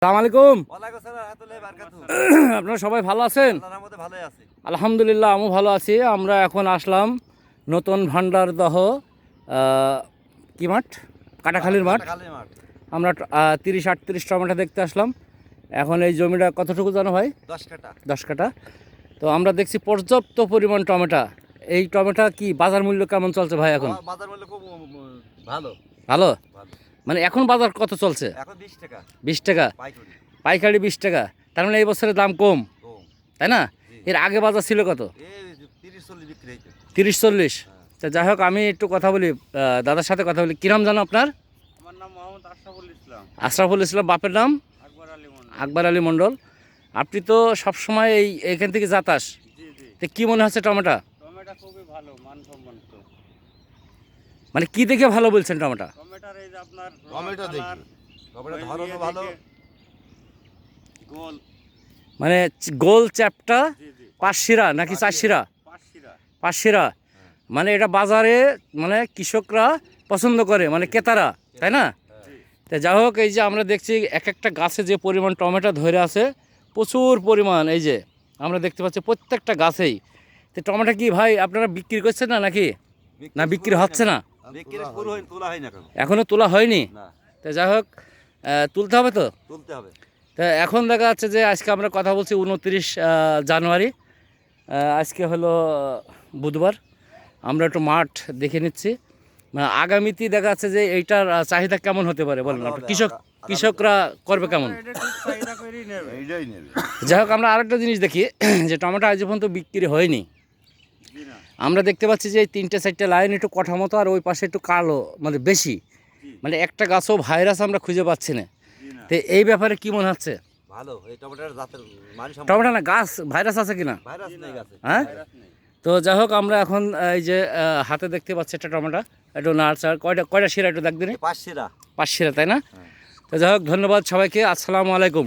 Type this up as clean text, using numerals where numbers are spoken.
আসসালামু আলাইকুম। ওয়ালাইকুম সালাম রাহমাতুল্লাহি বারাকাতুহু। আপনারা সবাই ভালো আছেন? আল্লাহর রহমতে ভালোই আছি। আলহামদুলিল্লাহ, আমিও ভালো আছি। আমরা এখন আসলাম নতুন ভান্ডারদহ কি মাঠ, কাটাখালীর মাঠ। কাটাখালীর মাঠ। আমরা 30-38 টমেটো দেখতে আসলাম। এখন এই জমিটা কতটুকু জানো ভাই? 10 কাঠা। 10 কাঠা। তো আমরা দেখছি পর্যাপ্ত পরিমাণ টমেটো। এই টমেটো কি বাজার মূল্য কেমন চলছে ভাই এখন? বাজার মূল্য খুব ভালো। ভালো? ভালো। মানে এখন বাজার কত চলছে? এখন 20 টাকা। 20 টাকা পাইকারি। পাইকারি 20 টাকা। তার মানে এই বছরের দাম কম, কম। তাই না? জি। এর আগে বাজার ছিল কত? এই 30-40 বিক্রি হইতো। 30-40। তা যাই হোক, আমি একটু কথা বলি, দাদার সাথে কথা বলি। কী নাম জানো আপনার? আমার নাম মোহাম্মদ আশরাফুল ইসলাম। আশরাফুল ইসলাম। বাপের নাম? আকবর আলী মন্ডল। আকবর আলী মণ্ডল। আপনি তো সবসময় এইখান থেকে যাতাস, জি জি। তো কী মনে হচ্ছে টমেটো? টমেটো খুবই ভালো, মানসম্মত। মানে কি দেখে ভালো বলছেন টমেটো? টমেটোর এই যে আপনার টমেটো দেখি। টমেটোর ধরনও ভালো। গোল। মানে গোল চ্যাপটা, জি জি। পাঁচশিরা নাকি চারশিরা? পাঁচশিরা। পাঁচশিরা। মানে এটা বাজারে মানে কৃষকরা পছন্দ করে, মানে ক্রেতারা, তাই না? জি। তা যাই হোক, এই যে আমরা দেখছি এক একটা গাছে যে পরিমাণ টমেটো ধরে আছে, প্রচুর পরিমাণ। এই যে আমরা দেখতে পাচ্ছি প্রত্যেকটা গাছেই। তো টমেটো কি ভাই আপনারা বিক্রি করছেন না নাকি? না বিক্রি হচ্ছে না? বিক্রি পুরো তোলা হয় না কেন? এখনও তোলা হয়নি? না, তো যাই হোক, তুলতে হবে তো। তুলতে হবে। তা এখন দেখা যাচ্ছে যে আজকে আমরা কথা বলছি 29 জানুয়ারি। আজকে হলো বুধবার। আমরা একটু মাঠ দেখে নিচ্ছি। আগামীতে দেখা যাচ্ছে যে এইটার চাহিদা কেমন হতে পারে বলেন ভালো আপনার? হবে, কৃষকরা করবে কেমন? এটা ঠিক চাহিদা করেই নেবে। এইটাই নেবে। যাই হোক, আমরা আরেকটা জিনিস দেখি যে টমেটো আজ পর্যন্ত বিক্রি হয়নি। জি না। আমরা দেখতে পাচ্ছি যে এই 3-4টে লাইন একটু মতো, আর ওই পাশে একটু কালো, মানে বেশি। জি। মানে একটা গাছও ভাইরাস আমরা খুঁজে পাচ্ছি না। জি না। তো এই ব্যাপারে কি মনে হচ্ছে? ভালো। এই টমেটোর জাতের মানসম্মত। টমেটো না গাছ ভাইরাস আছে কিনা? ভাইরাস নেই গাছে। হ্যাঁ। ভাইরাস নেই। তো যাই হোক, আমরা এখন এই যে হাতে দেখতে পাচ্ছি একটা টমেটো, একটু নার্সার কয়টা শিরা একটু দেখ দিন। 5 শিরা। 5 শিরা, তাই না? হ্যাঁ। তো যাই হোক, ধন্যবাদ সবাইকে। আসসালামু আলাইকুম।